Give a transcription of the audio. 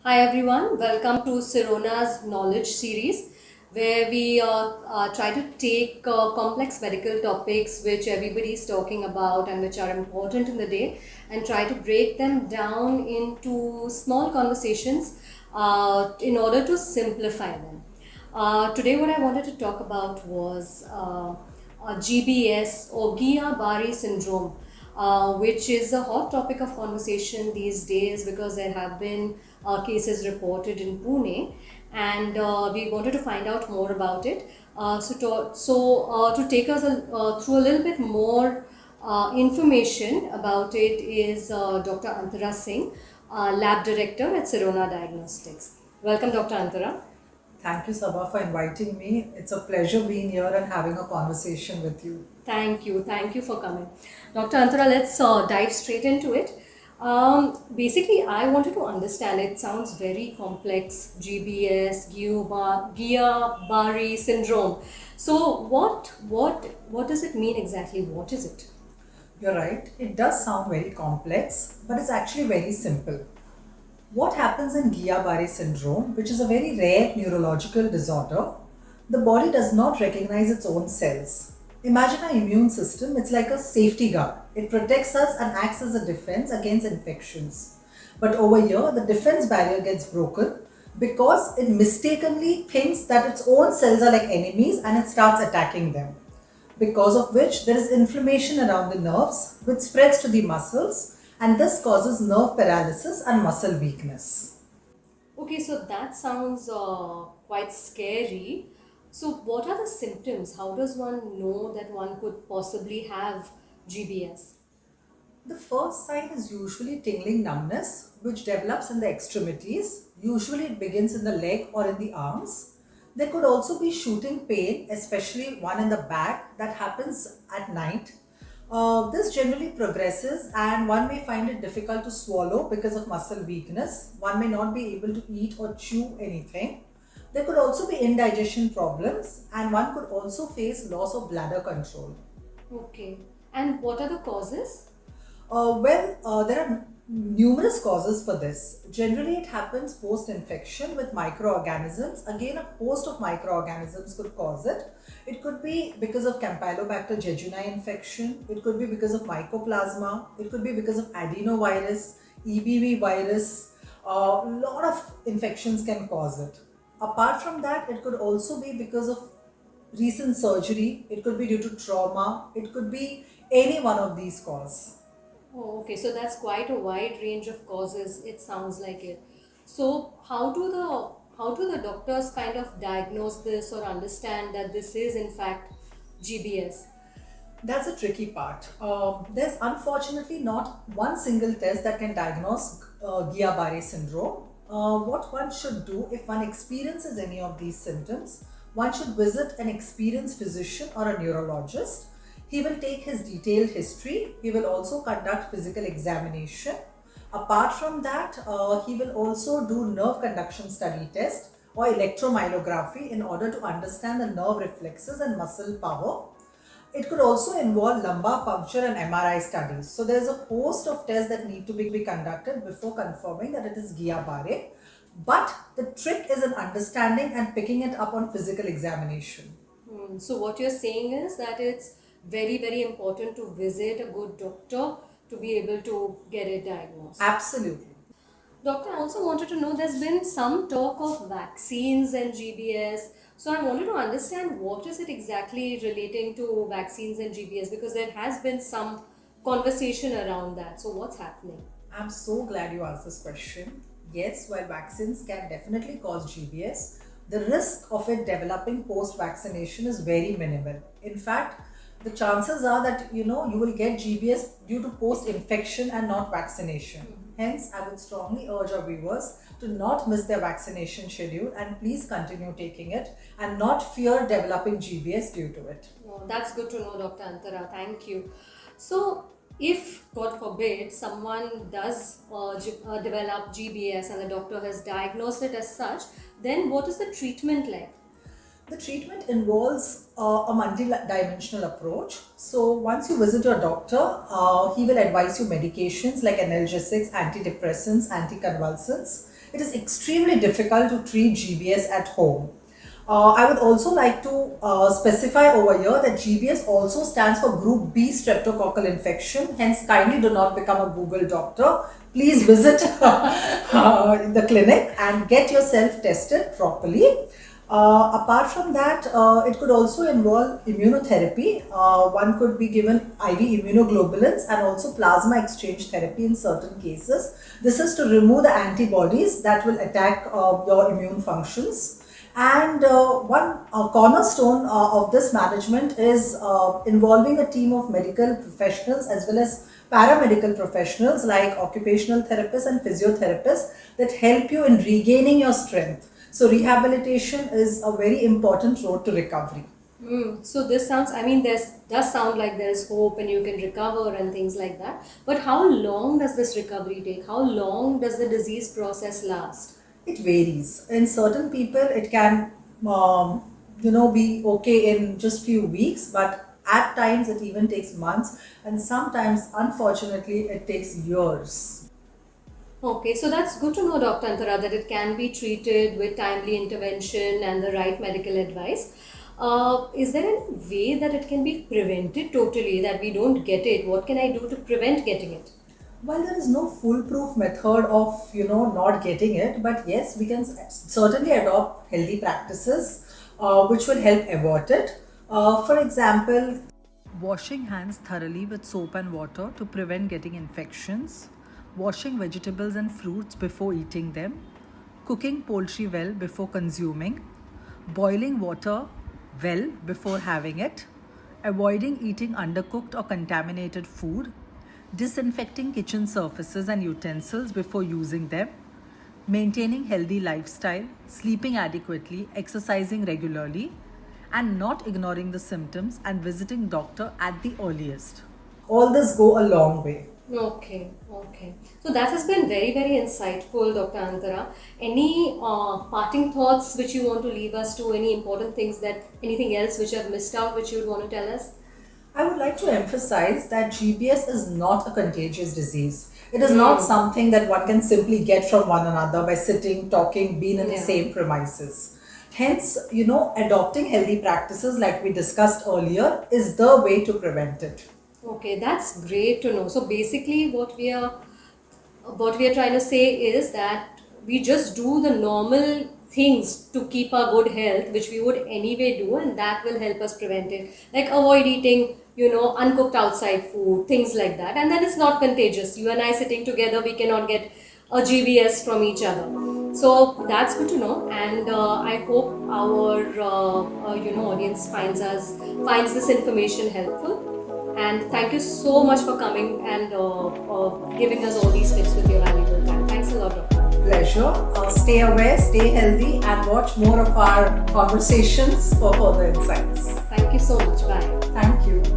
Hi everyone, welcome to Sirona's Knowledge series where we try to take complex medical topics which everybody is talking about and which are important in the day and try to break them down into small conversations in order to simplify them. Today what I wanted to talk about was GBS or Guillain-Barré syndrome, which is a hot topic of conversation these days because there have been cases reported in Pune, and we wanted to find out more about it. To take us through a little bit more information about it is Dr. Antara Singh, Lab Director at Sirona Diagnostics. Welcome, Dr. Antara. Thank you, Saba, for inviting me. It's a pleasure being here and having a conversation with you. Thank you for coming. Dr. Antara, let's dive straight into it. Basically, I wanted to understand, it sounds very complex, GBS, Guillain-Barré syndrome. So what does it mean exactly? What is it? You're right, it does sound very complex, but it's actually very simple. What happens in Guillain-Barré syndrome, which is a very rare neurological disorder, the body does not recognize its own cells. Imagine our immune system, it's like a safety guard. It protects us and acts as a defense against infections. But over here, the defense barrier gets broken because it mistakenly thinks that its own cells are like enemies and it starts attacking them. Because of which there is inflammation around the nerves, which spreads to the muscles, and this causes nerve paralysis and muscle weakness. Okay, so that sounds quite scary. So what are the symptoms? How does one know that one could possibly have GBS? The first sign is usually tingling numbness, which develops in the extremities. Usually it begins in the leg or in the arms. There could also be shooting pain, especially one in the back that happens at night. This generally progresses and one may find it difficult to swallow because of muscle weakness. One may not be able to eat or chew anything. There could also be indigestion problems and one could also face loss of bladder control. Okay. And what are the causes? There are numerous causes for this. Generally, it happens post-infection with microorganisms. Again, a host of microorganisms could cause it. It could be because of Campylobacter jejuni infection. It could be because of mycoplasma. It could be because of adenovirus, EBV virus. A lot of infections can cause it. Apart from that, it could also be because of recent surgery. It could be due to trauma. It could be any one of these causes. Oh, okay. So that's quite a wide range of causes. It sounds like it. So how do the doctors kind of diagnose this or understand that this is in fact GBS? That's a tricky part. There's unfortunately not one single test that can diagnose Guillain-Barré syndrome. What one should do if one experiences any of these symptoms, one should visit an experienced physician or a neurologist. He will take his detailed history. He will also conduct physical examination. Apart from that, he will also do nerve conduction study test or electromyography in order to understand the nerve reflexes and muscle power. It could also involve lumbar puncture and MRI studies. So there's a host of tests that need to be conducted before confirming that it is Guillain-Barré. But the trick is in understanding and picking it up on physical examination. So what you're saying is that it's very important to visit a good doctor to be able to get it diagnosed. Absolutely. Doctor, I also wanted to know, there's been some talk of vaccines and GBS. So I wanted to understand what is it exactly relating to vaccines and GBS, because there has been some conversation around that. So what's happening? I'm so glad you asked this question. Yes, while vaccines can definitely cause GBS, the risk of it developing post-vaccination is very minimal. In fact, the chances are that you will get GBS due to post-infection and not vaccination. Hence, I would strongly urge our viewers to not miss their vaccination schedule and please continue taking it and not fear developing GBS due to it. Oh, that's good to know, Dr. Antara. Thank you. So, if, God forbid, someone does develop GBS and the doctor has diagnosed it as such, then what is the treatment like? The treatment involves a multi-dimensional approach. So once you visit your doctor, he will advise you medications like analgesics, antidepressants, anticonvulsants. it is extremely difficult to treat GBS at home. I would also like to specify over here that GBS also stands for Group B streptococcal infection. Hence, kindly do not become a Google doctor. Please visit the clinic and get yourself tested properly. Apart from that, it could also involve immunotherapy. One could be given IV immunoglobulins and also plasma exchange therapy in certain cases. This is to remove the antibodies that will attack your immune functions. And one cornerstone of this management is involving a team of medical professionals as well as paramedical professionals like occupational therapists and physiotherapists that help you in regaining your strength. So rehabilitation is a very important road to recovery. So this sounds, I mean, does sound like there's hope and you can recover and things like that. But how long does this recovery take? How long does the disease process last? It varies. In certain people, it can, be okay in just few weeks, but at times it even takes months, and sometimes, unfortunately, it takes years. Okay, so that's good to know, Dr. Antara, that it can be treated with timely intervention and the right medical advice. Is there any way that it can be prevented totally, that we don't get it? What can I do to prevent getting it? Well, there is no foolproof method of, not getting it, but yes, we can certainly adopt healthy practices which will help avert it. For example, washing hands thoroughly with soap and water to prevent getting infections, washing vegetables and fruits before eating them, cooking poultry well before consuming, boiling water well before having it, avoiding eating undercooked or contaminated food, disinfecting kitchen surfaces and utensils before using them, maintaining healthy lifestyle, sleeping adequately, exercising regularly, and not ignoring the symptoms and visiting doctor at the earliest. All this go a long way. Okay. So that has been very, very insightful, Dr. Antara. Any parting thoughts which you want to leave us to? Any important things anything else which I've missed out which you would want to tell us? I would like to emphasize that GBS is not a contagious disease. It is not something that one can simply get from one another by sitting, talking, being in the same premises. Hence, adopting healthy practices like we discussed earlier is the way to prevent it. Okay, that's great to know. So basically what we are trying to say is that we just do the normal things to keep our good health, which we would anyway do, and that will help us prevent it. Like avoid eating, uncooked outside food, things like that. And then it's not contagious. You and I sitting together, we cannot get a GBS from each other. So that's good to know, and I hope our audience finds this information helpful. And thank you so much for coming and giving us all these tips with your valuable time. Thanks a lot, Doctor. Pleasure. Stay aware, stay healthy, and watch more of our conversations for further insights. Thank you so much. Bye. Thank you.